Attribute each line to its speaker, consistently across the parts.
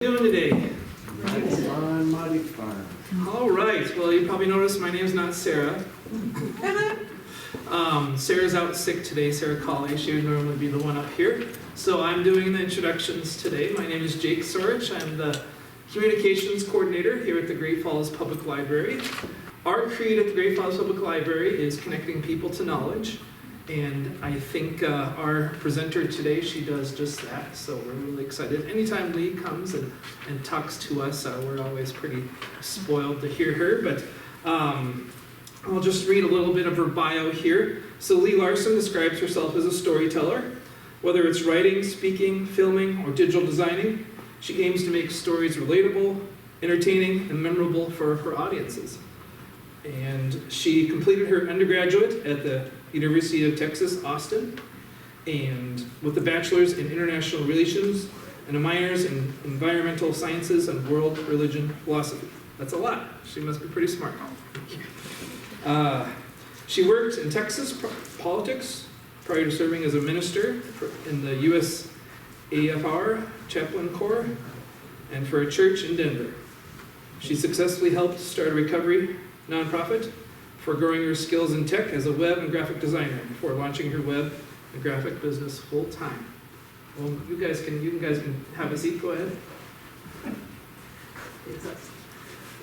Speaker 1: Doing today?
Speaker 2: Mighty fine.
Speaker 1: All right. Well, you probably noticed my name's not Sarah. Sarah's out sick today. Sarah Colley. She would normally be the one up here. So I'm doing the introductions today. My name is Jake Sorich. I'm the communications coordinator here at the Great Falls Public Library. Our creed at the Great Falls Public Library is connecting people to knowledge. And I think our presenter today, she does just that, so we're really excited. Anytime Leigh comes and talks to us, we're always pretty spoiled to hear her, but I'll just read a little bit of her bio here. So Leigh Larson describes herself as a storyteller. Whether it's writing, speaking, filming, or digital designing, she aims to make stories relatable, entertaining, and memorable for her audiences. And she completed her undergraduate at the University of Texas, Austin, and with a bachelor's in international relations and a minor's in environmental sciences and world religion philosophy. That's a lot. She must be pretty smart. She worked in Texas politics prior to serving as a minister in the U.S. AFR Chaplain Corps and for a church in Denver. She successfully helped start a recovery nonprofit for growing her skills in tech as a web and graphic designer before launching her web and graphic business full time. Well, you guys can have a seat. Go ahead.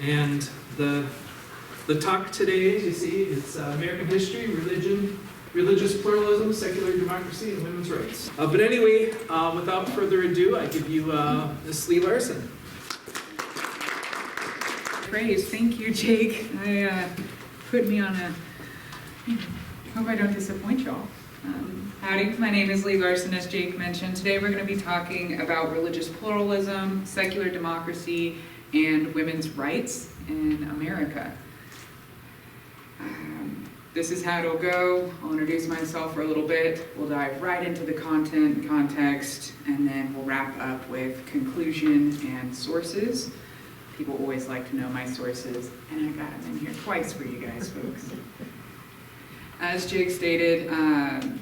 Speaker 1: And the talk today, as you see, it's American history, religion, religious pluralism, secular democracy, and women's rights. But anyway, without further ado, I give you Ms. Leigh Larson.
Speaker 3: Praise. Thank you, Jake. Put me on a, hope I don't disappoint y'all. Howdy, my name is Leigh Larson, as Jake mentioned. Today we're going to be talking about religious pluralism, secular democracy, and women's rights in America. This is how it'll go. I'll introduce myself for a little bit. We'll dive right into the content, context, and then we'll wrap up with conclusion and sources. People always like to know my sources, and I got them in here twice for you guys, folks. As Jake stated,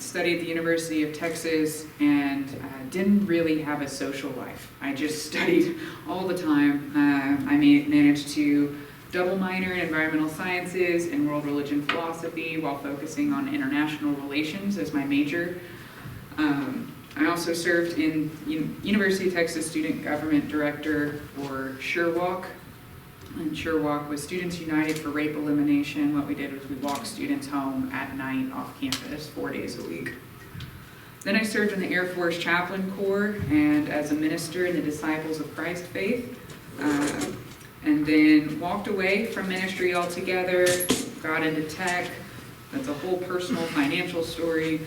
Speaker 3: studied at the University of Texas and didn't really have a social life. I just studied all the time. I managed to double minor in environmental sciences and world religion philosophy while focusing on international relations as my major. I also served in University of Texas Student Government Director for SureWalk. And SureWalk was Students United for Rape Elimination. What we did was we walked students home at night off campus 4 days a week. Then I served in the Air Force Chaplain Corps and as a minister in the Disciples of Christ faith. And then walked away from ministry altogether, got into tech. That's a whole personal financial story.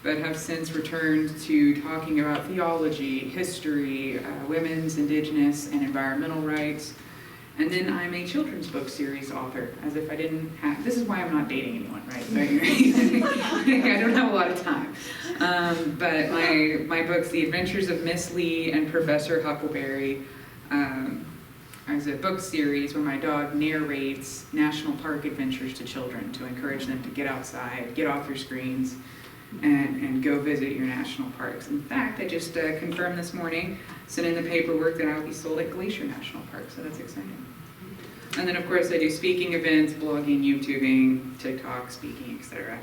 Speaker 3: But have since returned to talking about theology, history, women's, indigenous, and environmental rights. And then I'm a children's book series author, as if I didn't have, this is why I'm not dating anyone, right? I don't have a lot of time. But my books, The Adventures of Miss Lee and Professor Huckleberry, is a book series where my dog narrates national park adventures to children to encourage them to get outside, get off their screens, and go visit your national parks. In fact, I just confirmed this morning, sent in the paperwork that I'll be sold at Glacier National Park, so that's exciting. And then, of course, I do speaking events, blogging, YouTubing, TikTok, speaking, etc.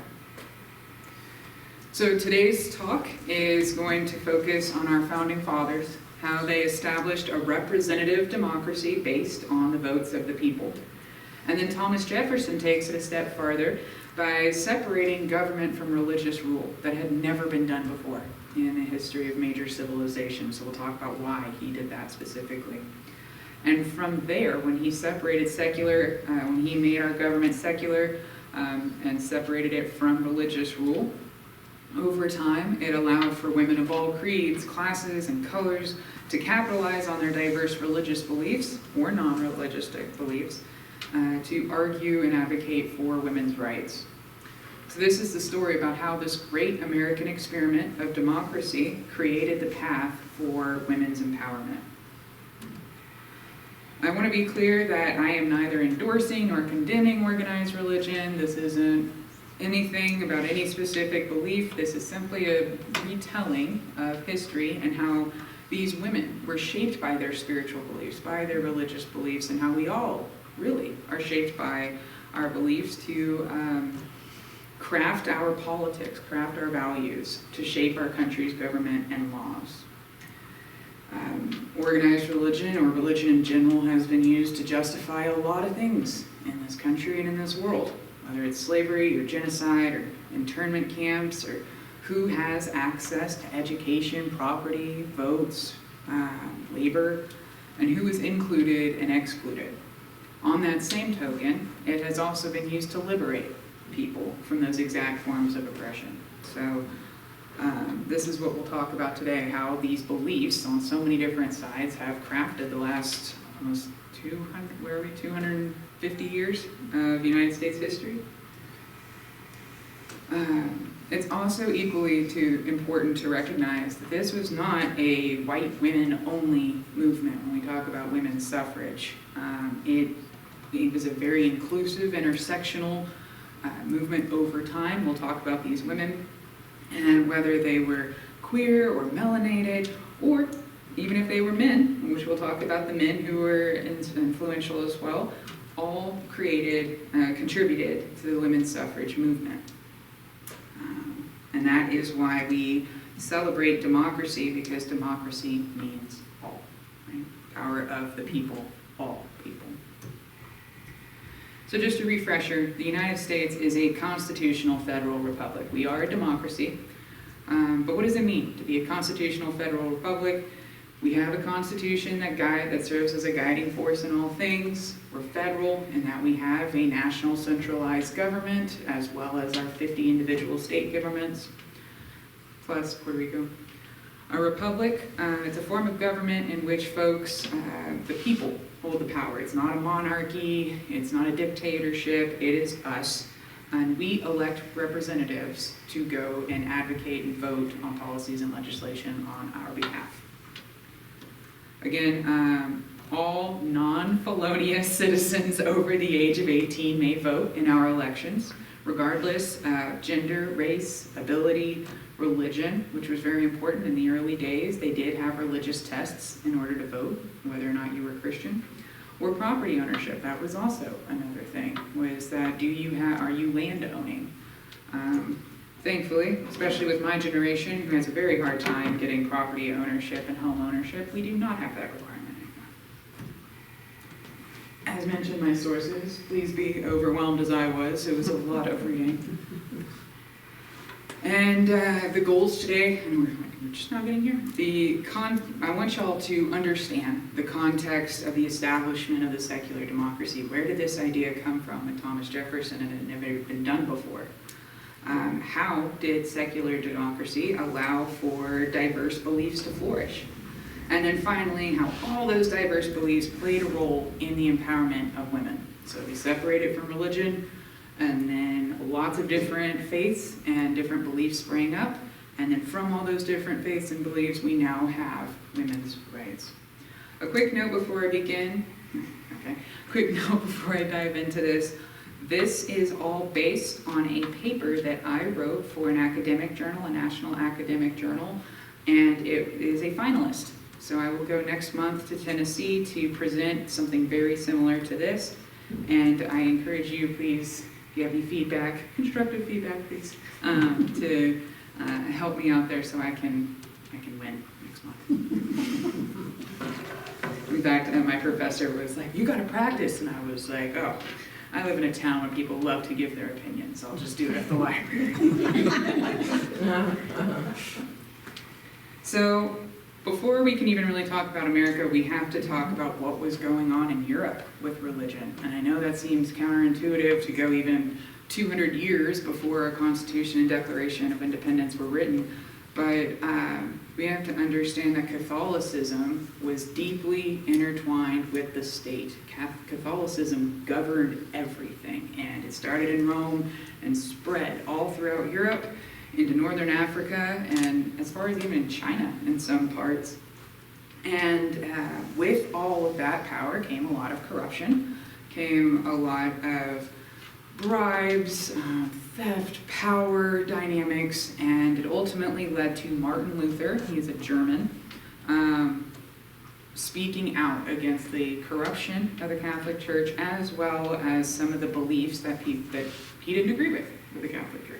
Speaker 3: So today's talk is going to focus on our founding fathers, how they established a representative democracy based on the votes of the people. And then Thomas Jefferson takes it a step farther by separating government from religious rule that had never been done before in the history of major civilization. So we'll talk about why he did that specifically. And from there, when he separated secular, when he made our government secular and separated it from religious rule, over time it allowed for women of all creeds, classes, and colors to capitalize on their diverse religious beliefs or non-religious beliefs to argue and advocate for women's rights. So this is the story about how this great American experiment of democracy created the path for women's empowerment. I want to be clear that I am neither endorsing nor condemning organized religion. This isn't anything about any specific belief. This is simply a retelling of history and how these women were shaped by their spiritual beliefs, by their religious beliefs, and how we all really are shaped by our beliefs to craft our politics, craft our values, to shape our country's government and laws. Organized religion, or religion in general, has been used to justify a lot of things in this country and in this world, whether it's slavery or genocide or internment camps, or who has access to education, property, votes, labor, and who is included and excluded. On that same token, it has also been used to liberate people from those exact forms of oppression. So this is what we'll talk about today, how these beliefs on so many different sides have crafted the last almost 250 years of United States history. It's also equally important to recognize that this was not a white women-only movement when we talk about women's suffrage. It was a very inclusive, intersectional movement over time. We'll talk about these women and whether they were queer or melanated, or even if they were men, which we'll talk about the men who were influential as well, all contributed to the women's suffrage movement. And that is why we celebrate democracy, because democracy means all, right? Power of the people, all people. So just a refresher, the United States is a constitutional federal republic. We are a democracy, but what does it mean to be a constitutional federal republic? We have a constitution that serves as a guiding force in all things. We're federal in that we have a national centralized government, as well as our 50 individual state governments, plus Puerto Rico. A republic, it's a form of government in which folks, the people, hold the power. It's not a monarchy, it's not a dictatorship, it is us. And we elect representatives to go and advocate and vote on policies and legislation on our behalf. Again, all non-felonious citizens over the age of 18 may vote in our elections, regardless of gender, race, ability, religion, which was very important in the early days. They did have religious tests in order to vote, whether or not you were Christian. Or property ownership, that was also another thing, was that are you land owning? Thankfully, especially with my generation, who has a very hard time getting property ownership and home ownership, we do not have that requirement anymore. As mentioned, my sources, please be overwhelmed as I was. It was a lot of reading. And the goals today, and we're just not getting here. I want y'all to understand the context of the establishment of the secular democracy. Where did this idea come from with Thomas Jefferson, and it had never been done before? How did secular democracy allow for diverse beliefs to flourish? And then finally, how all those diverse beliefs played a role in the empowerment of women. So we separated from religion, and then lots of different faiths and different beliefs sprang up. And then from all those different faiths and beliefs, we now have women's rights. A quick note before I begin. Quick note before I dive into this. This is all based on a paper that I wrote for an academic journal, a national academic journal, and it is a finalist. So I will go next month to Tennessee to present something very similar to this. And I encourage you, please, if you have any feedback, constructive feedback, please, to help me out there so I can win next month. In fact, my professor was like, "You got to practice," and I was like, "Oh, I live in a town where people love to give their opinions. I'll just do it at the library." So before we can even really talk about America, we have to talk about what was going on in Europe with religion. And I know that seems counterintuitive to go even 200 years before our Constitution and Declaration of Independence were written, but we have to understand that Catholicism was deeply intertwined with the state. Catholicism governed everything, and it started in Rome and spread all throughout Europe, into Northern Africa, and as far as even in China in some parts. And with all of that power came a lot of corruption, came a lot of bribes, theft, power dynamics, and it ultimately led to Martin Luther. He's a German, speaking out against the corruption of the Catholic Church, as well as some of the beliefs that he didn't agree with the Catholic Church.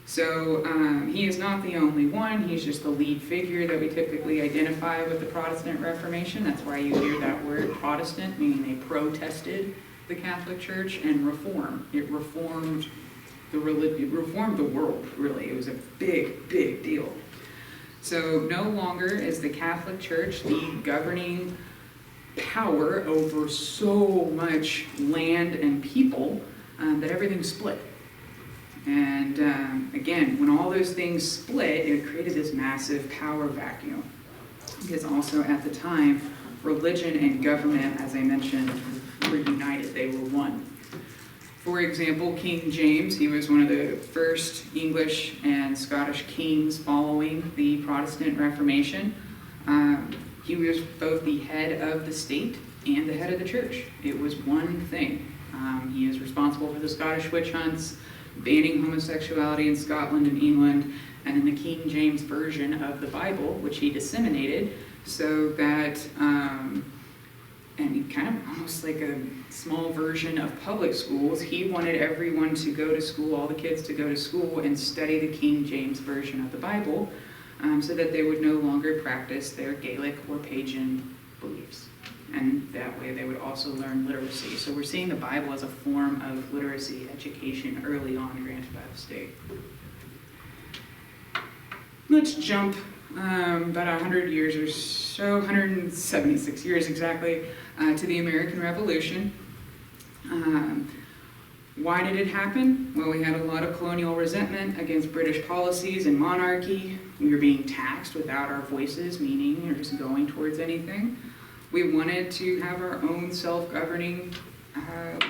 Speaker 3: So he is not the only one. He's just the lead figure that we typically identify with the Protestant Reformation. That's why you hear that word Protestant, meaning they protested the Catholic Church, and reform. It reformed the world, really. It was a big, big deal. So no longer is the Catholic Church the governing power over so much land and people that everything's split. And again, when all those things split, it created this massive power vacuum. Because also at the time, religion and government, as I mentioned, were united. They were one. For example, King James, he was one of the first English and Scottish kings following the Protestant Reformation. He was both the head of the state and the head of the church. It was one thing. He is responsible for the Scottish witch hunts, banning homosexuality in Scotland and England, and in the King James Version of the Bible, which he disseminated, so that, and kind of almost like a small version of public schools, he wanted everyone to go to school, all the kids to go to school and study the King James Version of the Bible, so that they would no longer practice their Gaelic or pagan beliefs. And that way they would also learn literacy. So we're seeing the Bible as a form of literacy education early on granted by the state. Let's jump about 100 years or so, 176 years exactly, to the American Revolution. Why did it happen? Well, we had a lot of colonial resentment against British policies and monarchy. We were being taxed without our voices, meaning or just going towards anything. We wanted to have our own self-governing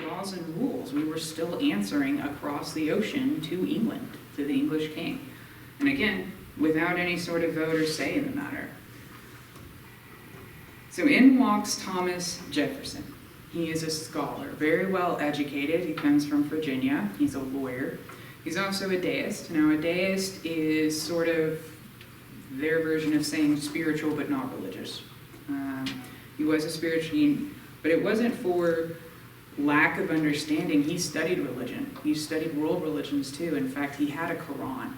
Speaker 3: laws and rules. We were still answering across the ocean to England, to the English king. And again, without any sort of vote or say in the matter. So in walks Thomas Jefferson. He is a scholar, very well educated. He comes from Virginia. He's a lawyer. He's also a deist. Now, a deist is sort of their version of saying spiritual but not religious. He was a spiritual, but it wasn't for lack of understanding. He studied religion. He studied world religions too. In fact, he had a Quran.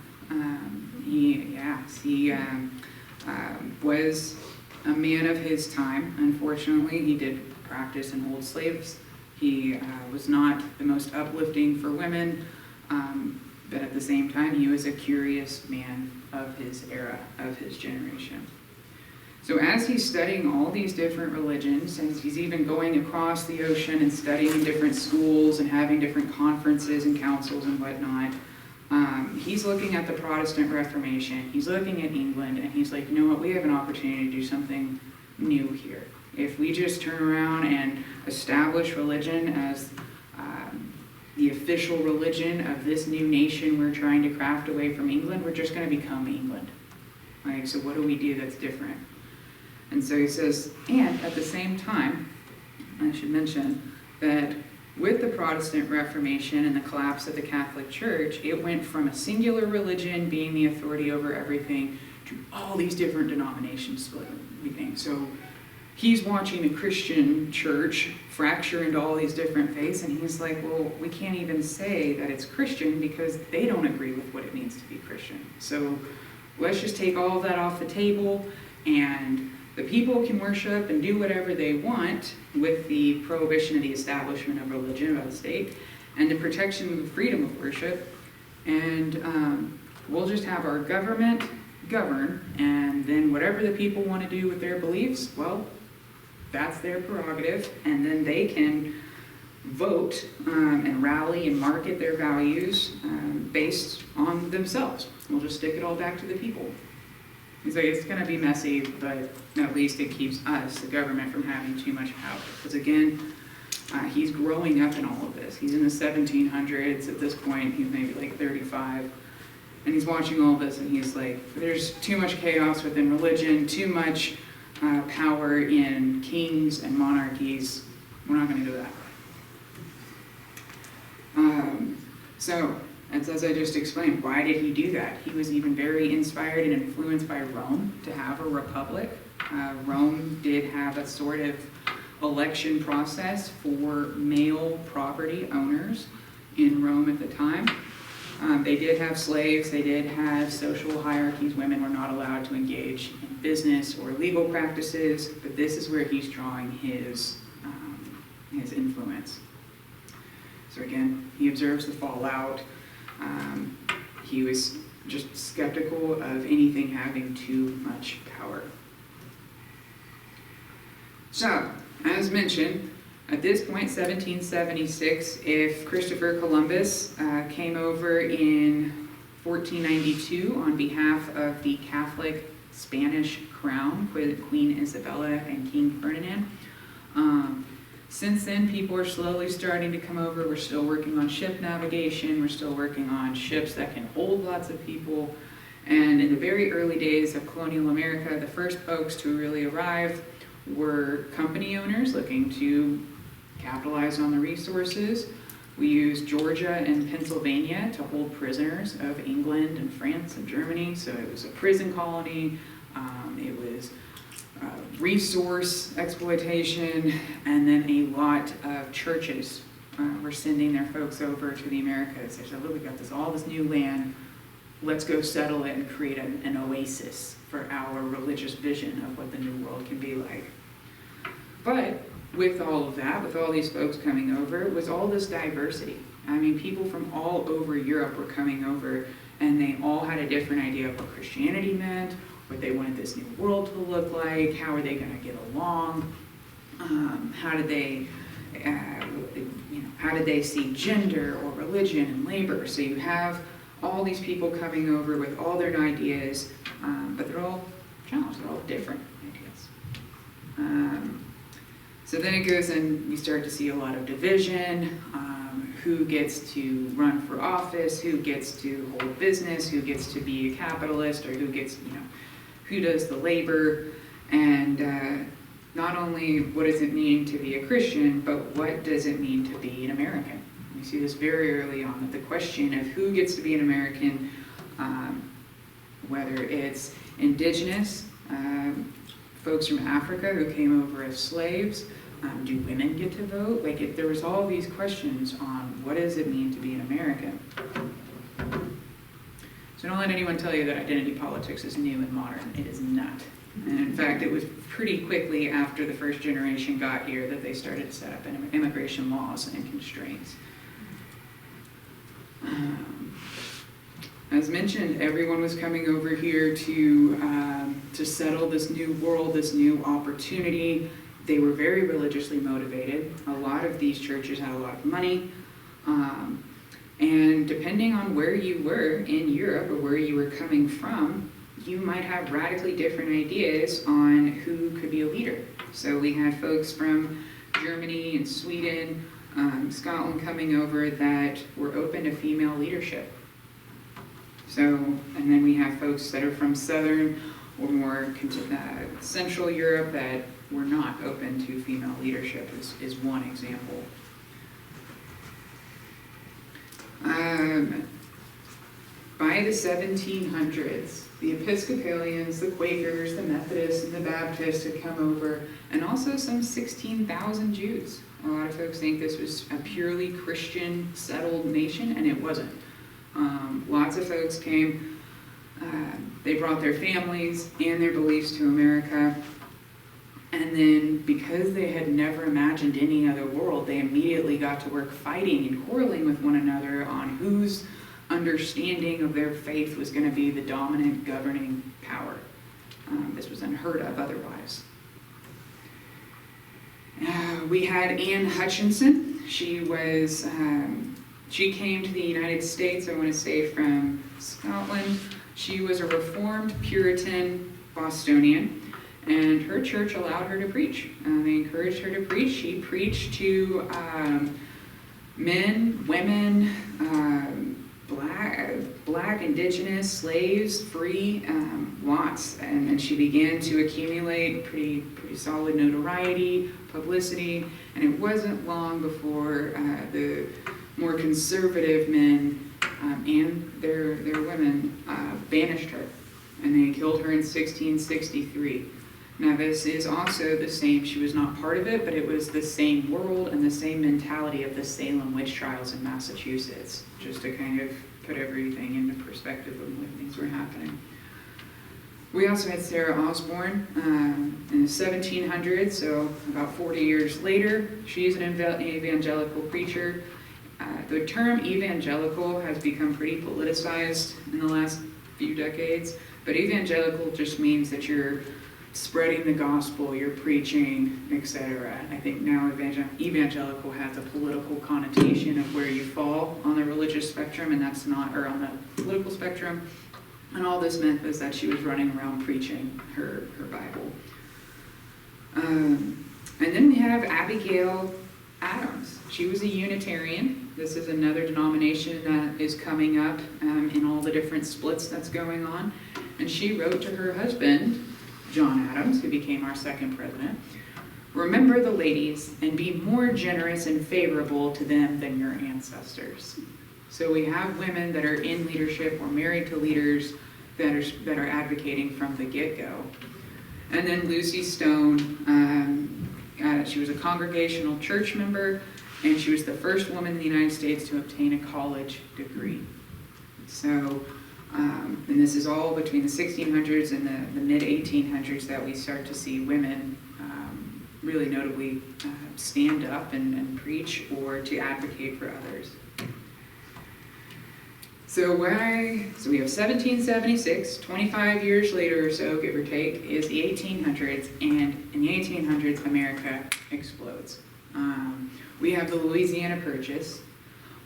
Speaker 3: He was a man of his time. Unfortunately, he did practice and hold slaves. He was not the most uplifting for women, but at the same time, he was a curious man of his era, of his generation. So as he's studying all these different religions, and he's even going across the ocean and studying in different schools and having different conferences and councils and whatnot, he's looking at the Protestant Reformation, he's looking at England, and he's like, you know what, we have an opportunity to do something new here. If we just turn around and establish religion as the official religion of this new nation we're trying to craft away from England, we're just going to become England. Like, so what do we do that's different? And so he says, and at the same time, I should mention that with the Protestant Reformation and the collapse of the Catholic Church, it went from a singular religion being the authority over everything to all these different denominations splitting. So he's watching the Christian church fracture into all these different faiths, and he's like, well, we can't even say that it's Christian because they don't agree with what it means to be Christian. So let's just take all of that off the table, and the people can worship and do whatever they want with the prohibition of the establishment of religion by the state and the protection of the freedom of worship. And we'll just have our government govern, and then whatever the people want to do with their beliefs, well, that's their prerogative, and then they can vote and rally and market their values based on themselves. We'll just stick it all back to the people. He's like, it's going to be messy, but at least it keeps us, the government, from having too much power. Because again, he's growing up in all of this. He's in the 1700s at this point. He's maybe like 35. And he's watching all this, and he's like, there's too much chaos within religion, too much power in kings and monarchies. We're not going to do that. So And as I just explained, why did he do that? He was even very inspired and influenced by Rome to have a republic. Rome did have a sort of election process for male property owners in Rome at the time. They did have slaves, they did have social hierarchies. Women were not allowed to engage in business or legal practices, but this is where he's drawing his influence. So again, he observes the fallout. He was just skeptical of anything having too much power. So, as mentioned, at this point, 1776, if Christopher Columbus came over in 1492 on behalf of the Catholic Spanish crown, Queen Isabella and King Ferdinand, since then, people are slowly starting to come over. We're still working on ship navigation. We're still working on ships that can hold lots of people. And in the very early days of colonial America, the first folks to really arrive were company owners looking to capitalize on the resources. We used Georgia and Pennsylvania to hold prisoners of England and France and Germany. So it was a prison colony. It was resource exploitation, and then a lot of churches were sending their folks over to the Americas. They said, look, we got all this new land, let's go settle it and create an oasis for our religious vision of what the new world can be like. But with all of that, with all these folks coming over, was all this diversity. I mean, people from all over Europe were coming over, and they all had a different idea of what Christianity meant, what they wanted this new world to look like, how are they going to get along, how did they see gender or religion and labor. So you have all these people coming over with all their ideas, but they're all challenged, they're all different ideas. So then it goes and you start to see a lot of division, who gets to run for office, who gets to hold business, who gets to be a capitalist, or who gets, who does the labor, and not only what does it mean to be a Christian, but what does it mean to be an American? We see this very early on, that the question of who gets to be an American, whether it's indigenous, folks from Africa who came over as slaves, do women get to vote? There was all these questions on what does it mean to be an American? So don't let anyone tell you that identity politics is new and modern. It is not. And in fact, it was pretty quickly after the first generation got here that they started to set up immigration laws and constraints. As mentioned, everyone was coming over here to settle this new world, this new opportunity. They were very religiously motivated. A lot of these churches had a lot of money. And depending on where you were in Europe or where you were coming from, you might have radically different ideas on who could be a leader. So we had folks from Germany and Sweden, Scotland coming over that were open to female leadership. So, and then we have folks that are from Southern or more Central Europe that were not open to female leadership is one example. By the 1700s, the Episcopalians, the Quakers, the Methodists, and the Baptists had come over, and also some 16,000 Jews. A lot of folks think this was a purely Christian settled nation, and it wasn't. Lots of folks came. They brought their families and their beliefs to America. And then because they had never imagined any other world, they immediately got to work fighting and quarreling with one another on whose understanding of their faith was going to be the dominant governing power. This was unheard of otherwise. We had Anne Hutchinson. She came to the United States, I want to say from Scotland. She was a Reformed Puritan Bostonian. And her church allowed her to preach. They encouraged her to preach. She preached to men, women, black, indigenous, slaves, free, lots. And she began to accumulate pretty solid notoriety, publicity. And it wasn't long before the more conservative men and their women banished her, and they killed her in 1663. Now this is also the same, she was not part of it, but it was the same world and the same mentality of the Salem witch trials in Massachusetts, just to kind of put everything into perspective of when things were happening. We also had Sarah Osborne in the 1700s, so about 40 years later. She's an evangelical preacher. The term evangelical has become pretty politicized in the last few decades, but evangelical just means that you're spreading the gospel, you're preaching, etc. I think now evangelical has a political connotation of where you fall on the religious spectrum, and that's not, or on the political spectrum. And all this meant was that she was running around preaching her Bible. And then we have Abigail Adams. She was a Unitarian. This is another denomination that is coming up in all the different splits that's going on. And she wrote to her husband, John Adams, who became our second president, "Remember the ladies and be more generous and favorable to them than your ancestors." So we have women that are in leadership or married to leaders that are advocating from the get-go. And then Lucy Stone, she was a Congregational church member, and she was the first woman in the United States to obtain a college degree. So, and this is all between the 1600s and the mid-1800s that we start to see women really notably stand up and preach or to advocate for others. So we have 1776, 25 years later or so, give or take, is the 1800s, and in the 1800s, America explodes. We have the Louisiana Purchase,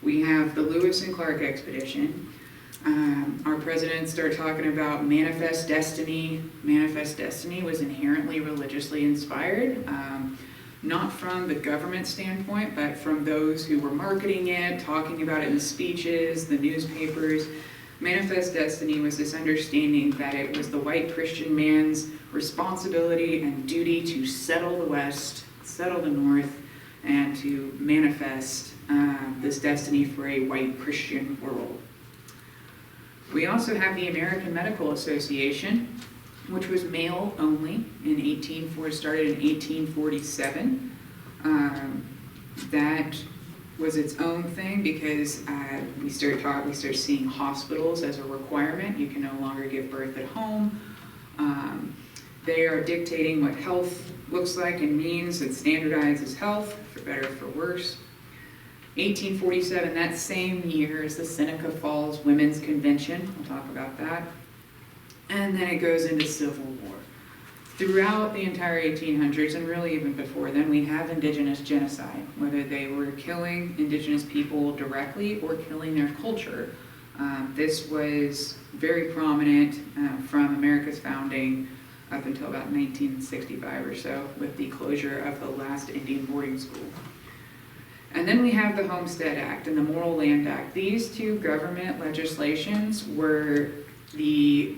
Speaker 3: we have the Lewis and Clark expedition. Our presidents start talking about manifest destiny. Manifest destiny was inherently religiously inspired, not from the government standpoint, but from those who were marketing it, talking about it in the speeches, the newspapers. Manifest destiny was this understanding that it was the white Christian man's responsibility and duty to settle the West, settle the North, and to manifest this destiny for a white Christian world. We also have the American Medical Association, which was male only started in 1847. That was its own thing because we start seeing hospitals as a requirement. You can no longer give birth at home. They are dictating what health looks like and means. It standardizes health, for better or for worse. 1847, that same year, is the Seneca Falls Women's Convention. We'll talk about that. And then it goes into Civil War. Throughout the entire 1800s, and really even before then, we have indigenous genocide, whether they were killing indigenous people directly or killing their culture. This was very prominent from America's founding up until about 1965 or so, with the closure of the last Indian boarding school. And then we have the Homestead Act and the Moral Land Act. These two government legislations were the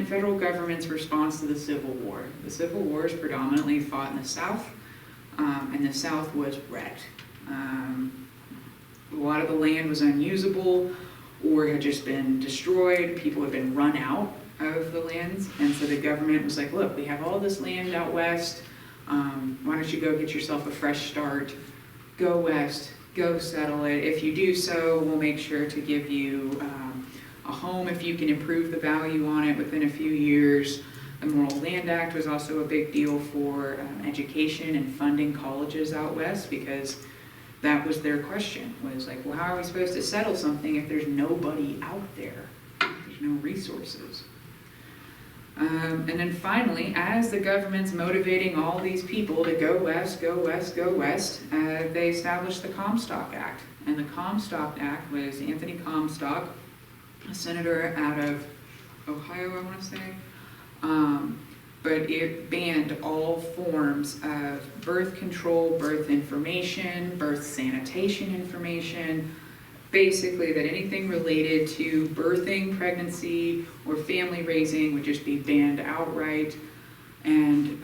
Speaker 3: federal government's response to the Civil War. The Civil War is predominantly fought in the South, and the South was wrecked. A lot of the land was unusable or had just been destroyed. People had been run out of the lands, and so the government was like, look, we have all this land out west. Why don't you go get yourself a fresh start? Go west, go settle it. If you do so, we'll make sure to give you a home if you can improve the value on it within a few years. The Moral Land Act was also a big deal for education and funding colleges out west, because that was their question, was like, well, how are we supposed to settle something if there's nobody out there? There's no resources. And then finally, as the government's motivating all these people to go west, go west, go west, they established the Comstock Act. And the Comstock Act was Anthony Comstock, a senator out of Ohio, I want to say. But it banned all forms of birth control, birth information, birth sanitation information, basically that anything related to birthing, pregnancy, or family raising would just be banned outright. And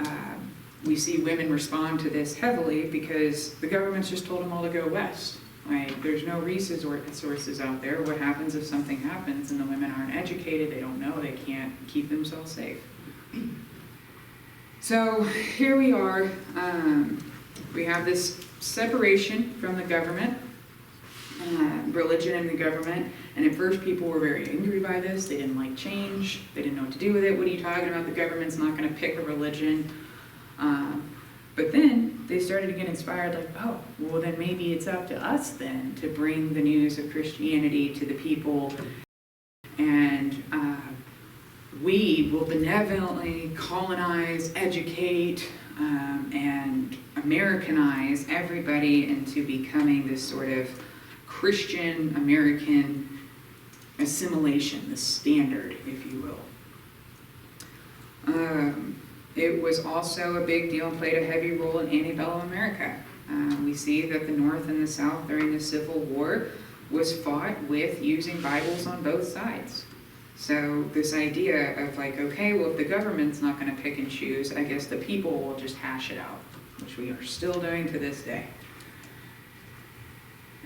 Speaker 3: we see women respond to this heavily because the government's just told them all to go west. Like, there's no resources out there. What happens if something happens and the women aren't educated, they don't know, they can't keep themselves safe? So here we are. We have this separation from the government, religion and the government, and at first people were very angry by this. They didn't like change. They didn't know what to do with it. What are you talking about? The government's not going to pick a religion. But then they started to get inspired, like, oh, well then maybe it's up to us then to bring the news of Christianity to the people, and we will benevolently colonize, educate, and Americanize everybody into becoming this sort of Christian American assimilation, the standard, if you will. It was also a big deal and played a heavy role in antebellum America. We see that the North and the South during the Civil War was fought with using Bibles on both sides. So this idea of like, okay, well, if the government's not going to pick and choose, I guess the people will just hash it out, which we are still doing to this day.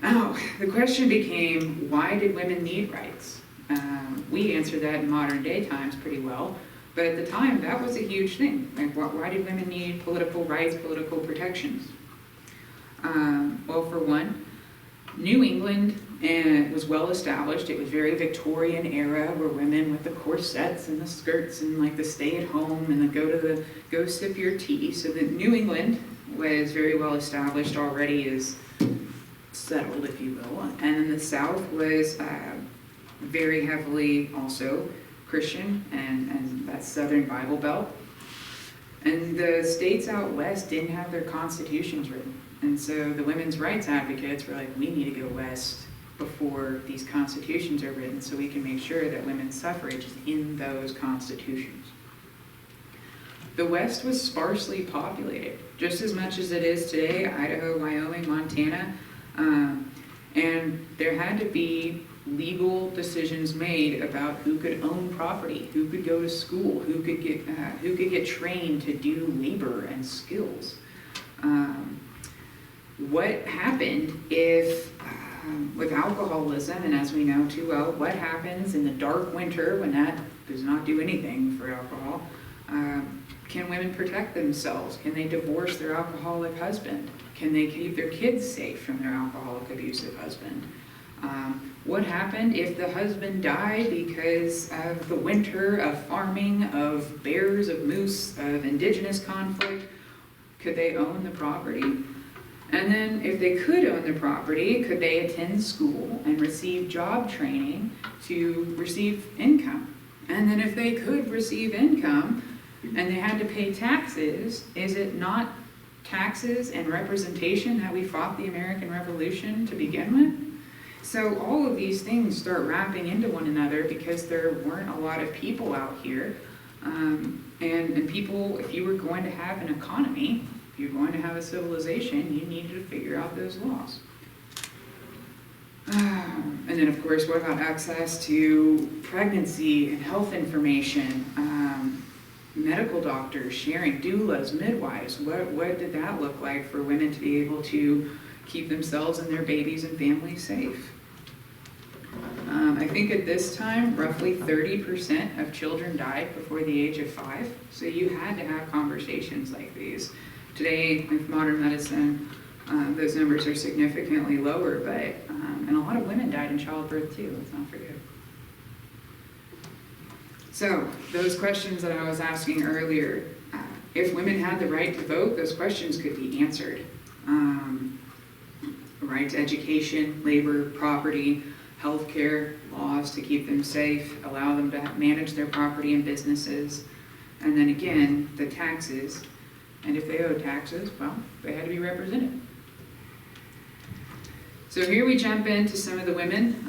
Speaker 3: Oh, the question became, why did women need rights? We answered that in modern day times pretty well, but at the time that was a huge thing. Like, why did women need political rights, political protections? Well, for one, New England was well established. It was very Victorian era, where women with the corsets and the skirts and like the stay at home and the go sip your tea. So that New England was very well established already, as settled, if you will. And then the South was very heavily also Christian, and that Southern Bible Belt. And the states out west didn't have their constitutions written. And so the women's rights advocates were like, we need to go west before these constitutions are written so we can make sure that women's suffrage is in those constitutions. The West was sparsely populated, just as much as it is today, Idaho, Wyoming, Montana. And there had to be legal decisions made about who could own property, who could go to school, who could get trained to do labor and skills. What happened if, with alcoholism, and as we know too well, what happens in the dark winter when that does not do anything for alcohol? Can women protect themselves? Can they divorce their alcoholic husband? Can they keep their kids safe from their alcoholic, abusive husband? What happened if the husband died because of the winter, of farming, of bears, of moose, of indigenous conflict? Could they own the property? And then if they could own the property, could they attend school and receive job training to receive income? And then if they could receive income and they had to pay taxes, is it not taxes and representation that we fought the American Revolution to begin with? So all of these things start wrapping into one another because there weren't a lot of people out here. And people, if you were going to have an economy, if you're going to have a civilization, you needed to figure out those laws. And then, of course, what about access to pregnancy and health information? Medical doctors sharing, doulas, midwives. What did that look like for women to be able to keep themselves and their babies and families safe? I think at this time, roughly 30% of children died before the age of 5. So you had to have conversations like these. Today, with modern medicine, those numbers are significantly lower, but and a lot of women died in childbirth too, let's not forget. So, those questions that I was asking earlier, if women had the right to vote, those questions could be answered. Right to education, labor, property, healthcare, laws to keep them safe, allow them to manage their property and businesses, and then again, the taxes. And if they owed taxes, well, they had to be represented. So here we jump into some of the women.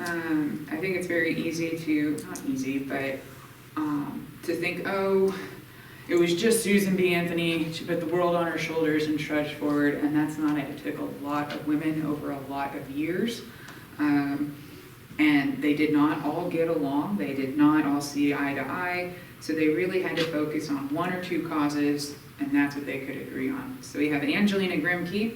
Speaker 3: I think it's very easy to, not easy, but to think, oh, it was just Susan B. Anthony, she put the world on her shoulders and trudged forward, and that's not it. It took a lot of women over a lot of years, and they did not all get along. They did not all see eye to eye, so they really had to focus on one or two causes, and that's what they could agree on. So we have Angelina Grimke.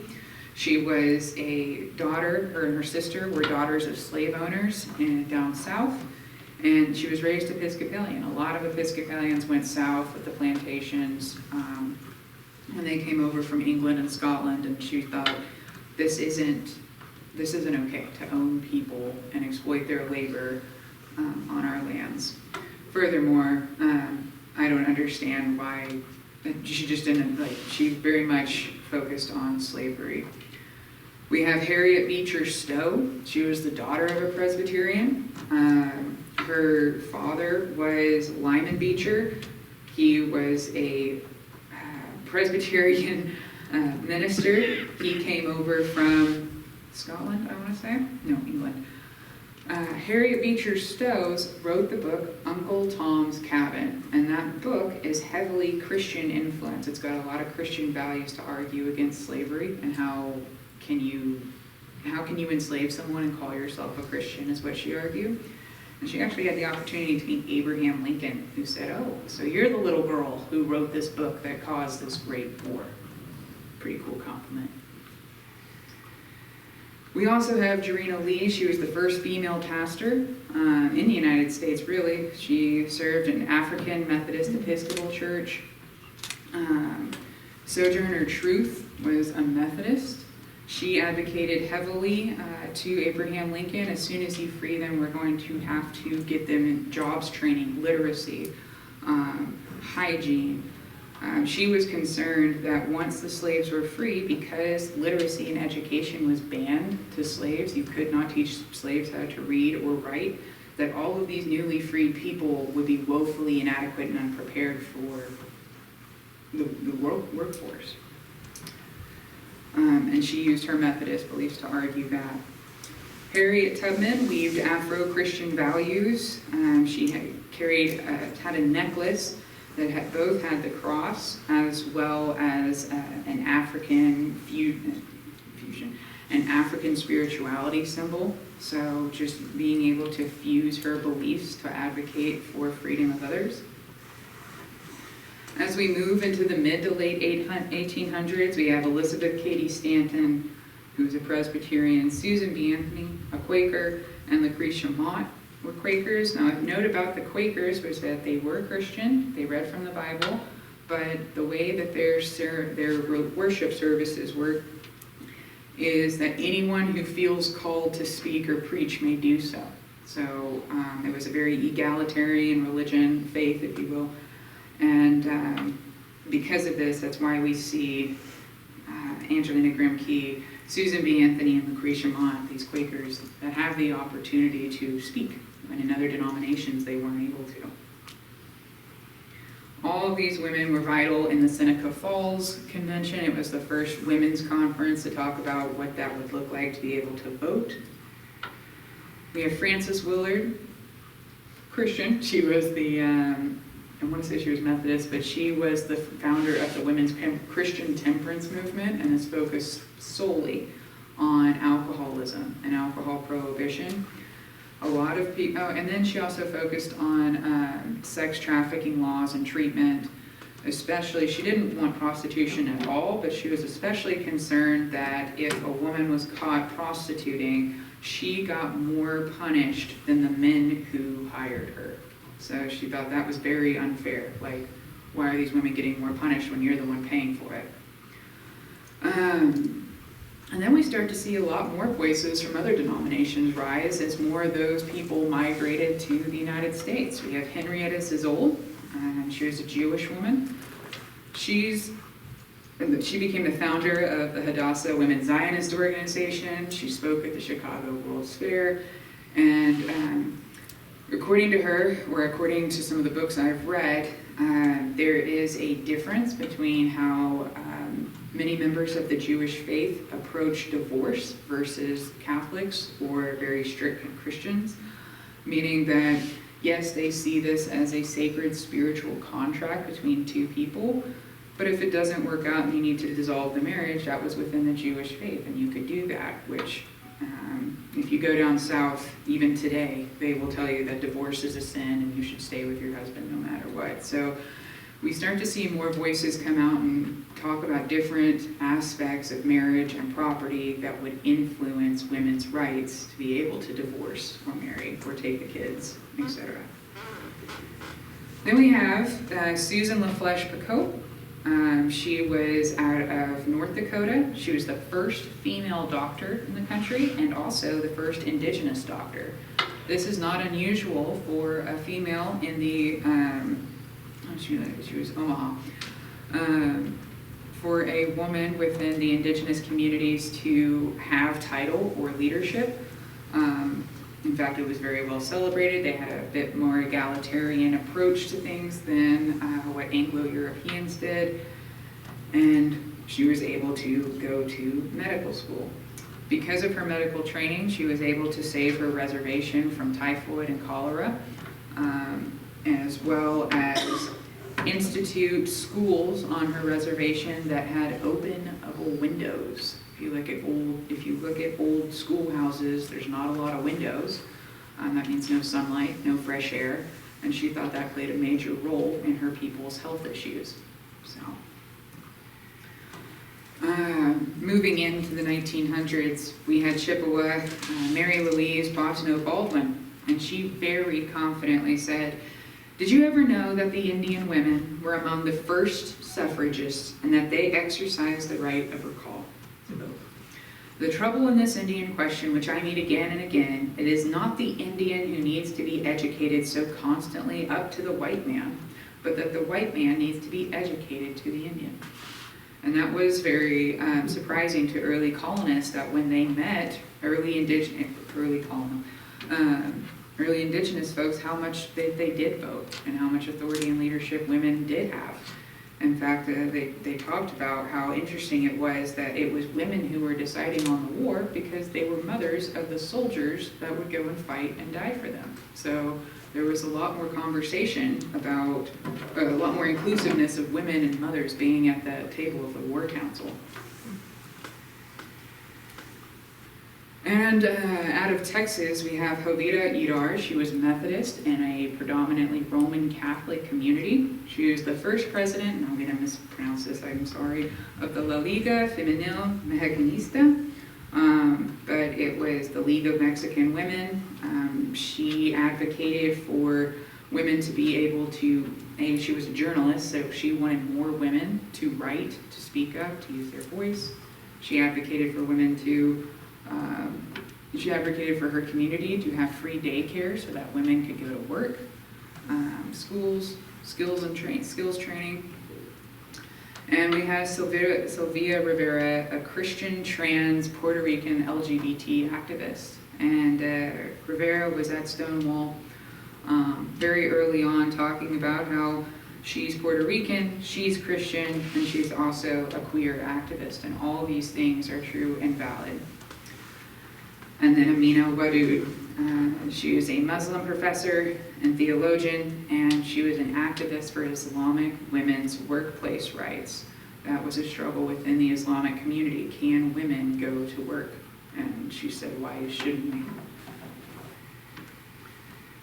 Speaker 3: She was a daughter, her and her sister were daughters of slave owners down south, and she was raised Episcopalian. A lot of Episcopalians went south with the plantations when they came over from England and Scotland, and she thought, this isn't okay to own people and exploit their labor on our lands. Furthermore, I don't understand why she just didn't, she very much focused on slavery. We have Harriet Beecher Stowe. She was the daughter of a Presbyterian. Her father was Lyman Beecher. He was a Presbyterian minister. He came over from Scotland, I want to say? No, England. Harriet Beecher Stowe wrote the book Uncle Tom's Cabin, and that book is heavily Christian influence. It's got a lot of Christian values to argue against slavery, and how can you enslave someone and call yourself a Christian, is what she argued. And she actually had the opportunity to meet Abraham Lincoln, who said, oh, so you're the little girl who wrote this book that caused this great war. Pretty cool compliment. We also have Jarena Lee. She was the first female pastor in the United States, really. She served in African Methodist Episcopal Church. Sojourner Truth was a Methodist. She advocated heavily to Abraham Lincoln, as soon as you free them, we're going to have to get them in jobs training, literacy, hygiene. She was concerned that once the slaves were free, because literacy and education was banned to slaves, you could not teach slaves how to read or write, that all of these newly freed people would be woefully inadequate and unprepared for the workforce. And she used her Methodist beliefs to argue that. Harriet Tubman weaved Afro-Christian values. She had a necklace that had the cross as well as an African fusion, an African spirituality symbol. So just being able to fuse her beliefs to advocate for freedom of others. As we move into the mid to late 1800s, we have Elizabeth Cady Stanton, who's a Presbyterian, Susan B. Anthony, a Quaker, and Lucretia Mott were Quakers. Now, a note about the Quakers was that they were Christian, they read from the Bible, but the way that their worship services work is that anyone who feels called to speak or preach may do so. So it was a very egalitarian religion, faith, if you will. And because of this, that's why we see Angelina Grimke, Susan B. Anthony, and Lucretia Mott, these Quakers that have the opportunity to speak, when in other denominations they weren't able to. All of these women were vital in the Seneca Falls Convention. It was the first women's conference to talk about what that would look like to be able to vote. We have Frances Willard, Christian. She was the I want to say she was Methodist, but she was the founder of the Women's Christian Temperance Movement, and is focused solely on alcoholism and alcohol prohibition. A lot of people, and then she also focused on sex trafficking laws and treatment. Especially, she didn't want prostitution at all, but she was especially concerned that if a woman was caught prostituting, she got more punished than the men who hired her. So she thought that was very unfair. Like, why are these women getting more punished when you're the one paying for it? And then we start to see a lot more voices from other denominations rise as more of those people migrated to the United States. We have Henrietta Sizzle, and she was a Jewish woman. She became the founder of the Hadassah Women's Zionist Organization. She spoke at the Chicago World's Fair, and according to her, or according to some of the books I've read, there is a difference between how many members of the Jewish faith approach divorce versus Catholics or very strict Christians, meaning that, yes, they see this as a sacred spiritual contract between two people, but if it doesn't work out and you need to dissolve the marriage, that was within the Jewish faith, and you could do that, which if you go down south, even today, they will tell you that divorce is a sin and you should stay with your husband no matter what. So we start to see more voices come out and talk about different aspects of marriage and property that would influence women's rights to be able to divorce or marry or take the kids, etc. Then we have Susan LaFlèche-Picotte. She was out of North Dakota. She was the first female doctor in the country and also the first indigenous doctor. This is not unusual for a female in the, she was Omaha, for a woman within the indigenous communities to have title or leadership. In fact, it was very well celebrated. They had a bit more egalitarian approach to things than what Anglo-Europeans did. And she was able to go to medical school. Because of her medical training, she was able to save her reservation from typhoid and cholera, as well as institute schools on her reservation that had openable windows. If you look at old schoolhouses, there's not a lot of windows. That means no sunlight, no fresh air, and she thought that played a major role in her people's health issues. So, moving into the 1900s, we had Chippewa Mary Louise Bottineau Baldwin, and she very confidently said, "Did you ever know that the Indian women were among the first suffragists and that they exercised the right of recall? The trouble in this Indian question, which I meet again and again, it is not the Indian who needs to be educated so constantly up to the white man, but that the white man needs to be educated to the Indian." And that was very surprising to early colonists, that when they met early indigenous folks, how much they did vote and how much authority and leadership women did have. In fact, they talked about how interesting it was that it was women who were deciding on the war because they were mothers of the soldiers that would go and fight and die for them. So there was a lot more conversation about, a lot more inclusiveness of women and mothers being at the table of the War Council. And out of Texas, we have Jovita Idar. She was Methodist in a predominantly Roman Catholic community. She was the first president, and I'm going to mispronounce this, I'm sorry, of the La Liga Femenil Mexicanista, but it was the League of Mexican Women. She advocated for women to be able to, and she was a journalist, so she wanted more women to write, to speak up, to use their voice. She advocated for women to she advocated for her community to have free daycare so that women could go to work, schools, skills training. And we have Sylvia Rivera, a Christian trans Puerto Rican LGBT activist. And Rivera was at Stonewall very early on, talking about how she's Puerto Rican, she's Christian, and she's also a queer activist. And all these things are true and valid. And then Amina Wadud, she was a Muslim professor and theologian, and she was an activist for Islamic women's workplace rights. That was a struggle within the Islamic community. Can women go to work? And she said, why shouldn't we?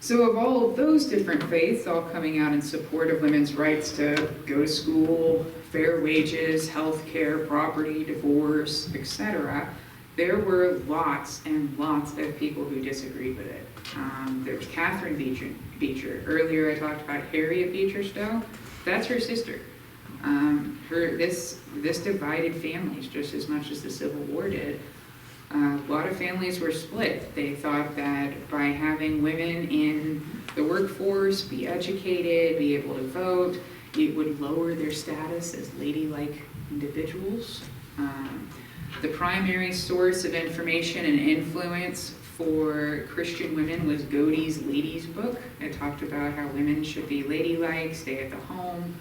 Speaker 3: So of all of those different faiths all coming out in support of women's rights to go to school, fair wages, health care, property, divorce, etc., there were lots and lots of people who disagreed with it. There's Catherine Beecher. Earlier I talked about Harriet Beecher Stowe. That's her sister. This divided families just as much as the Civil War did. A lot of families were split. They thought that by having women in the workforce, be educated, be able to vote, it would lower their status as ladylike individuals. The primary source of information and influence for Christian women was Godey's Ladies book. It talked about how women should be ladylike, stay at the home,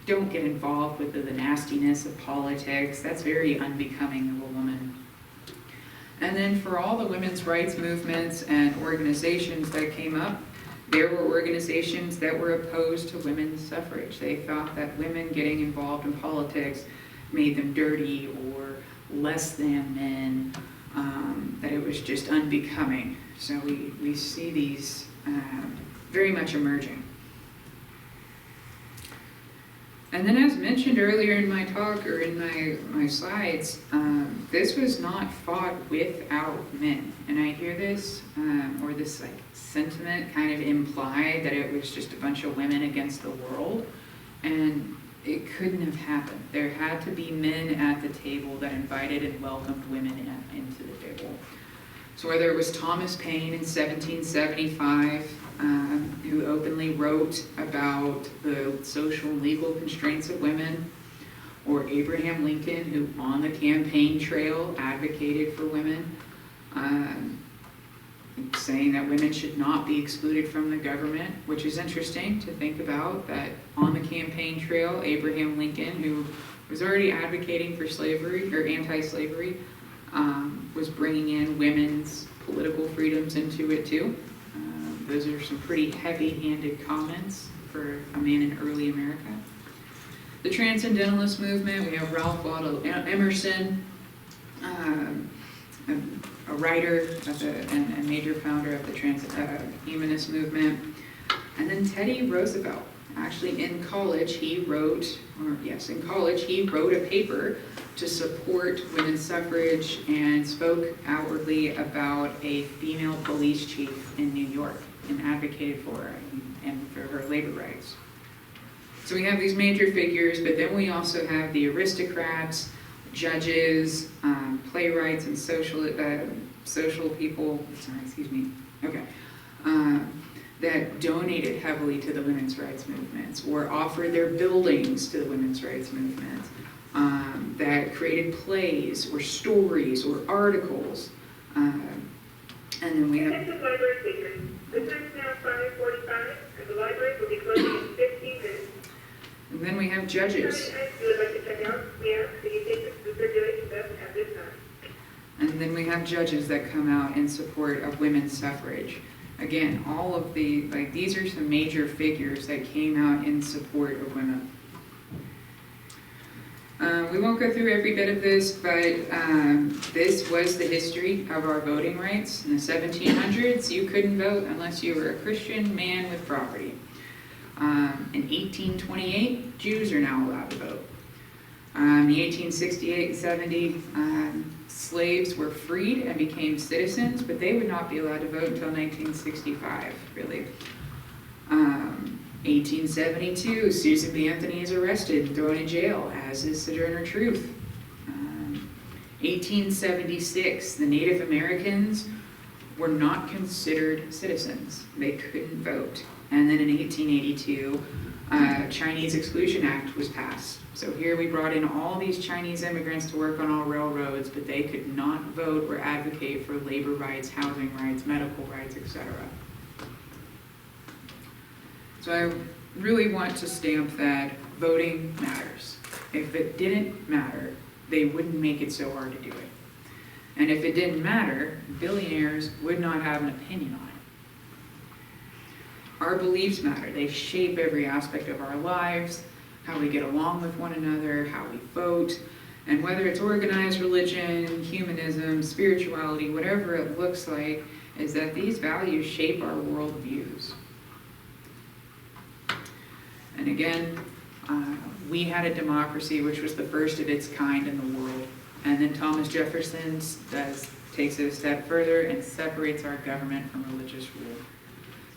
Speaker 3: don't get involved with the nastiness of politics. That's very unbecoming of a woman. And then for all the women's rights movements and organizations that came up, there were organizations that were opposed to women's suffrage. They thought that women getting involved in politics made them dirty or less than men, that it was just unbecoming. So we see these very much emerging. And then as mentioned earlier in my talk or in my slides, this was not fought without men. And I hear this, or this like sentiment kind of implied that it was just a bunch of women against the world. And it couldn't have happened. There had to be men at the table that invited and welcomed women into the table. So whether it was Thomas Paine in 1775, who openly wrote about the social and legal constraints of women, or Abraham Lincoln, who on the campaign trail advocated for women, saying that women should not be excluded from the government, which is interesting to think about, that on the campaign trail, Abraham Lincoln, who was already advocating for slavery, or anti-slavery, was bringing in women's political freedoms into it too. Those are some pretty heavy-handed comments for a man in early America. The Transcendentalist movement, we have Ralph Waldo Emerson, a writer and a major founder of the transhumanist movement. And then Teddy Roosevelt. Actually, in college, he wrote a paper to support women's suffrage and spoke outwardly about a female police chief in New York and advocated for her and for her labor rights. So we have these major figures, but then we also have the aristocrats, judges, playwrights, and social people. That donated heavily to the women's rights movements, or offered their buildings to the women's rights movement. That created plays, or stories, or articles, and then we have.
Speaker 4: Attention library speakers. The time is now 5:45, and the library will be closing in 15 minutes.
Speaker 3: And then we have judges.
Speaker 4: If you would like to check out, we ask that you take this to the circulation desk at this time.
Speaker 3: And then we have judges that come out in support of women's suffrage. Again, all of these are some major figures that came out in support of women. We won't go through every bit of this, but this was the history of our voting rights. In the 1700s, you couldn't vote unless you were a Christian man with property. In 1828, Jews are now allowed to vote. In the 1868 and 70, slaves were freed and became citizens, but they would not be allowed to vote until 1965, really. 1872, Susan B. Anthony is arrested and thrown in jail, as is Sojourner Truth. 1876, the Native Americans were not considered citizens. They couldn't vote. And then in 1882, Chinese Exclusion Act was passed. So here we brought in all these Chinese immigrants to work on our railroads, but they could not vote or advocate for labor rights, housing rights, medical rights, etc. So I really want to stamp that voting matters. If it didn't matter, they wouldn't make it so hard to do it. And if it didn't matter, billionaires would not have an opinion on it. Our beliefs matter. They shape every aspect of our lives, how we get along with one another, how we vote, and whether it's organized religion, humanism, spirituality, whatever it looks like, is that these values shape our worldviews. And again, we had a democracy which was the first of its kind in the world. And then Thomas Jefferson takes it a step further and separates our government from religious rule.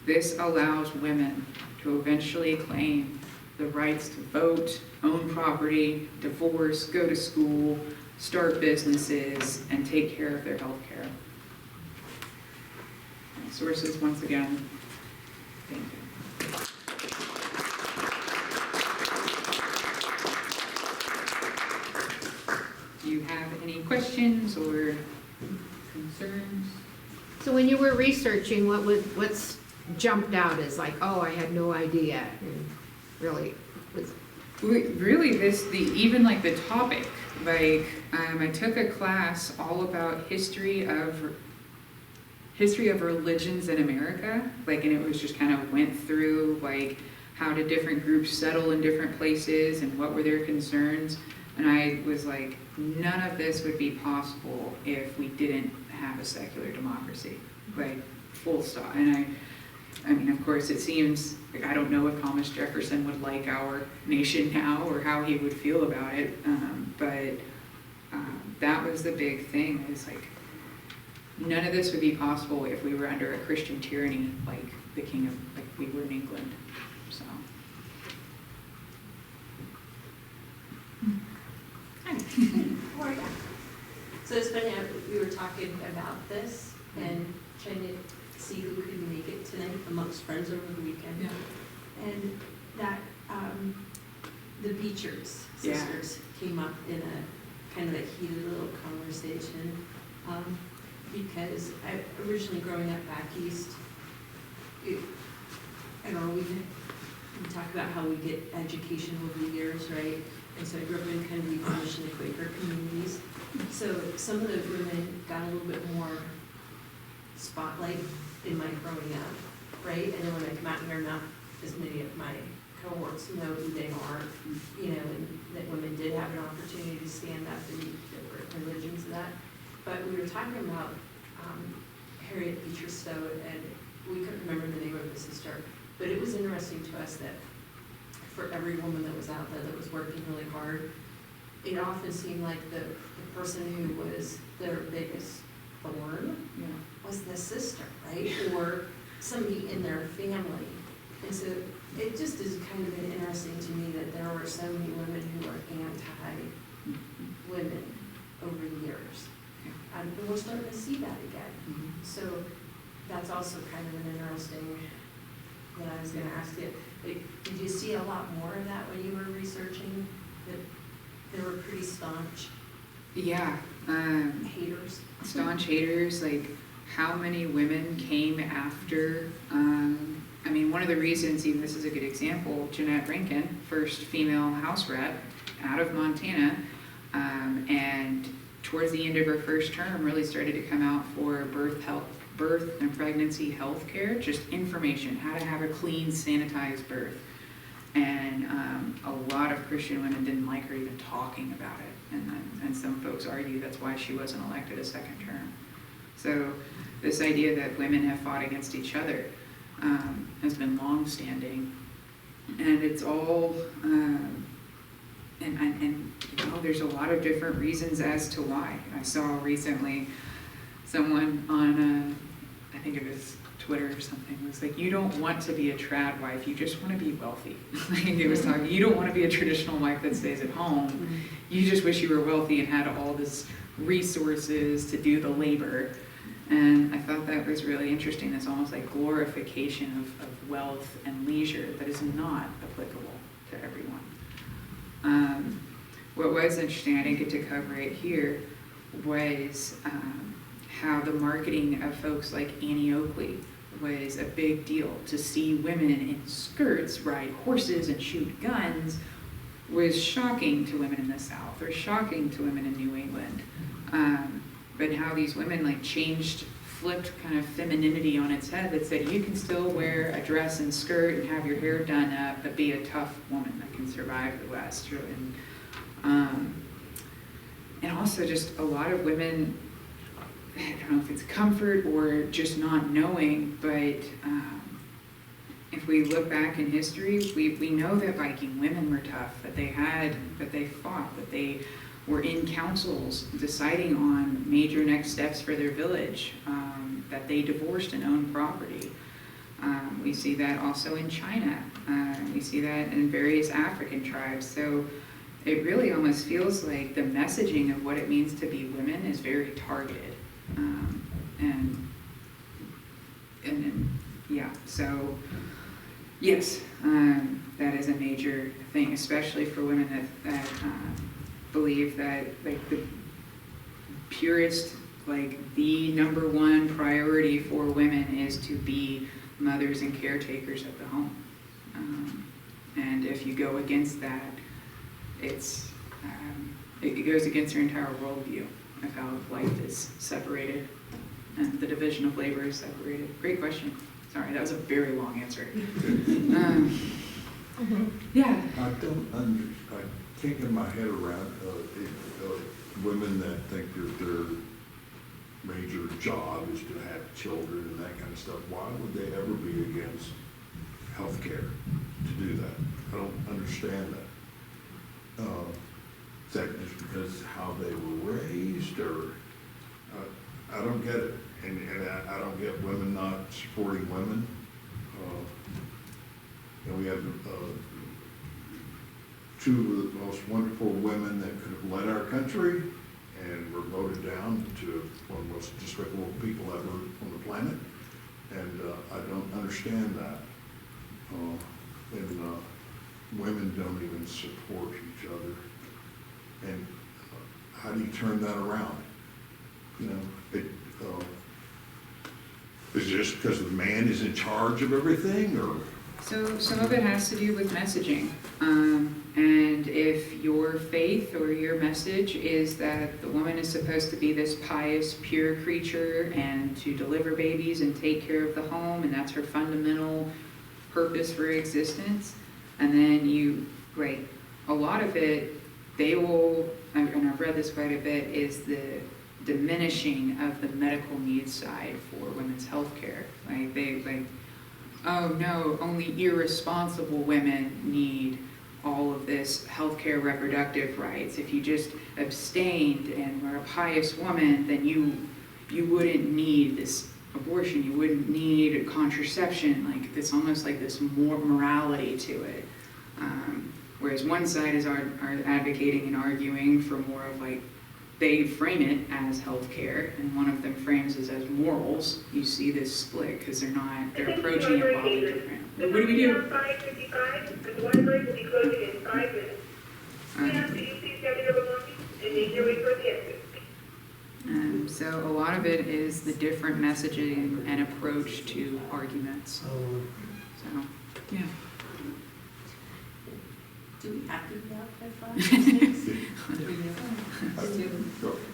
Speaker 3: This allows women to eventually claim the rights to vote, own property, divorce, go to school, start businesses, and take care of their health care. Sources, once again, thank you. Do you have any questions or concerns?
Speaker 5: So when you were researching, what's jumped out as like, oh, I had no idea, and really was.
Speaker 3: Really, even like the topic, like I took a class all about history of religions in America, like, and it was just kind of went through like how did different groups settle in different places and what were their concerns, and I was like, none of this would be possible if we didn't have a secular democracy, like full stop. And I mean, of course, it seems, like, I don't know if Thomas Jefferson would like our nation now or how he would feel about it, but that was the big thing, is like, none of this would be possible if we were under a Christian tyranny like the king of, like we were in England, so.
Speaker 6: So it's funny, we were talking about this and trying to see who could make it tonight amongst friends over the weekend.
Speaker 3: Yeah.
Speaker 6: And that, the Beechers
Speaker 3: Yeah.
Speaker 6: sisters came up in a kind of a heated little conversation. Because originally growing up back east, I don't know, we talk about how we get education over the years, right? And so I grew up in kind of the Amish and the Quaker communities. So some of the women got a little bit more spotlight in my growing up, right? And then when I come out here, not as many of my cohorts know who they are, you know, and that women did have an opportunity to stand up in different religions and that. But we were talking about Harriet Beecher Stowe, and we couldn't remember the name of the sister, but it was interesting to us that for every woman that was out there that was working really hard, it often seemed like the person who was their biggest thorn was the sister, right? Or somebody in their family. And so it just is kind of been interesting to me that there were so many women who are anti-women over the years. And we're starting to see that again. So that's also kind of an interesting, that I was going to ask you. Did you see a lot more of that when you were researching, that they were pretty staunch
Speaker 3: Yeah.
Speaker 6: haters?
Speaker 3: Staunch haters, like how many women came after, I mean, one of the reasons, even this is a good example, Jeanette Rankin, first female House rep out of Montana, and towards the end of her first term really started to come out for birth and pregnancy health care, just information, how to have a clean, sanitized birth. And a lot of Christian women didn't like her even talking about it. And some folks argue that's why she wasn't elected a second term. So this idea that women have fought against each other has been long-standing. And it's all, and you know, there's a lot of different reasons as to why. I saw recently someone on, I think it was Twitter or something, was like, you don't want to be a trad wife, you just want to be wealthy. Like it was talking, you don't want to be a traditional wife that stays at home. You just wish you were wealthy and had all this resources to do the labor. And I thought that was really interesting. That's almost like glorification of wealth and leisure that is not applicable to everyone. What was interesting, I didn't get to cover it here, was how the marketing of folks like Annie Oakley was a big deal. To see women in skirts ride horses and shoot guns was shocking to women in the South, or shocking to women in New England. But how these women like flipped kind of femininity on its head, that said you can still wear a dress and skirt and have your hair done up, but be a tough woman that can survive the West. And also just a lot of women, I don't know if it's comfort or just not knowing, but if we look back in history, we know that Viking women were tough, that they fought, that they were in councils deciding on major next steps for their village, that they divorced and owned property. We see that also in China. We see that in various African tribes. So it really almost feels like the messaging of what it means to be women is very targeted. So yes, that is a major thing, especially for women that believe that like the purest, like the number one priority for women is to be mothers and caretakers of the home. And if you go against that, it goes against your entire worldview of how life is separated and the division of labor is separated. Great question. Sorry, that was a very long answer. Yeah.
Speaker 7: I can't get my head around women that think that they're major job is to have children and that kind of stuff, why would they ever be against healthcare to do that? I don't understand that. Is that just because how they were raised, or I don't get it, and I don't get women not supporting women. And we have two of the most wonderful women that could have led our country, and were voted down to one of the most despicable people ever on the planet. And I don't understand that. And women don't even support each other. And how do you turn that around? You know, is it just because the man is in charge of everything, or?
Speaker 3: So some of it has to do with messaging. And if your faith or your message is that the woman is supposed to be this pious, pure creature and to deliver babies and take care of the home, and that's her fundamental purpose for existence, and then a lot of it, they will, and I've read this quite a bit, is the diminishing of the medical needs side for women's health care. Oh no, only irresponsible women need all of this healthcare reproductive rights. If you just abstained and were a pious woman, then you wouldn't need this abortion, you wouldn't need contraception. Like, it's almost like this more morality to it. Whereas one side is are advocating and arguing for more of like, they frame it as healthcare, and one of them frames it as morals. You see this split because they're approaching it wildly different. What do we do?
Speaker 4: 5:55, and the library will be closing in 5 minutes. We ask that you please gather your belongings and make your way toward the exit.
Speaker 3: So a lot of it is the different messaging and approach to arguments. So, yeah.
Speaker 6: Do we have to be out by 5 or 6?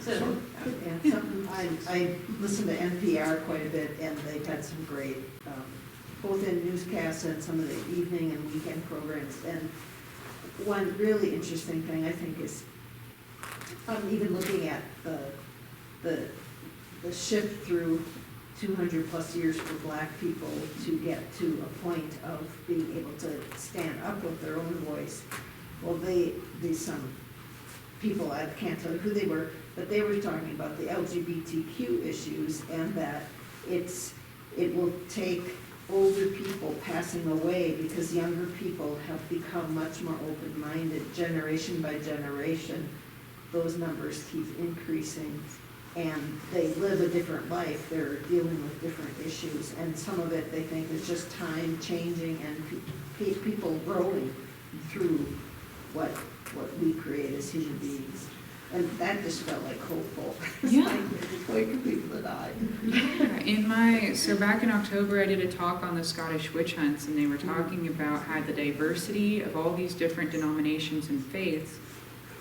Speaker 6: So,
Speaker 8: Yeah, something, I listen to NPR quite a bit, and they've had some great, both in newscasts and some of the evening and weekend programs. And one really interesting thing, I think, is even looking at the shift through 200 plus years for Black people to get to a point of being able to stand up with their own voice. Well, some people, I can't tell you who they were, but they were talking about the LGBTQ issues, and that it will take older people passing away because younger people have become much more open-minded generation by generation. Those numbers keep increasing, and they live a different life. They're dealing with different issues, and some of it they think is just time changing and people growing through what we create as human beings. And that just felt like hopeful. It's
Speaker 3: Yeah.
Speaker 8: like there's going to be people that die.
Speaker 3: So back in October, I did a talk on the Scottish witch hunts, and they were talking about how the diversity of all these different denominations and faiths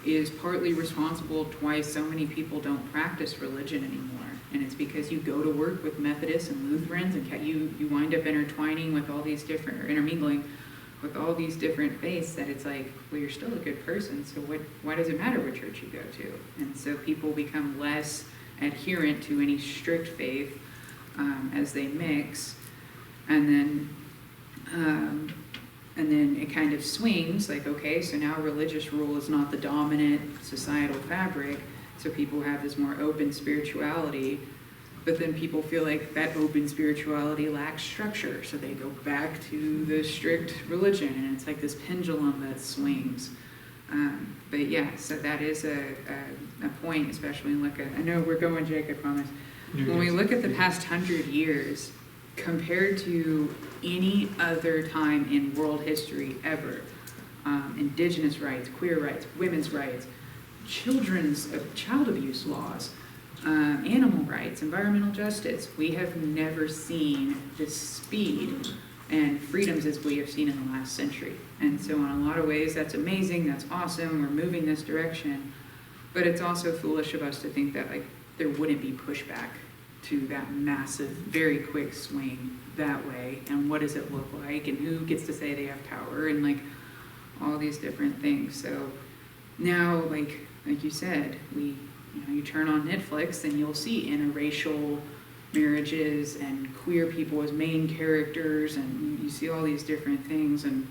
Speaker 3: is partly responsible to why so many people don't practice religion anymore. And it's because you go to work with Methodists and Lutherans, and you wind up intertwining with all these different, or intermingling with all these different faiths, that it's like, well, you're still a good person, so why does it matter what church you go to? And so people become less adherent to any strict faith as they mix, and then it kind of swings, like, okay, so now religious rule is not the dominant societal fabric, so people have this more open spirituality, but then people feel like that open spirituality lacks structure, so they go back to the strict religion, and it's like this pendulum that swings. But yeah, so that is a point, especially when we look at, I know we're going, Jake, I promise. When we look at the past 100 years, compared to any other time in world history ever, indigenous rights, queer rights, women's rights, child abuse laws, animal rights, environmental justice, we have never seen the speed and freedoms as we have seen in the last century. And so in a lot of ways, that's amazing, that's awesome, we're moving this direction, but it's also foolish of us to think that like there wouldn't be pushback to that massive, very quick swing that way, and what does it look like, and who gets to say they have power, and like all these different things. So now, like you said, we you turn on Netflix and you'll see interracial marriages and queer people as main characters, and you see all these different things, and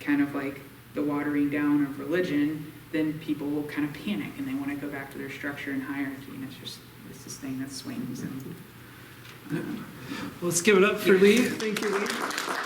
Speaker 3: kind of like the watering down of religion, then people will kind of panic and they want to go back to their structure and hierarchy, and it's this thing that swings. And
Speaker 1: Let's give it up for Leigh. Thank you, Leigh.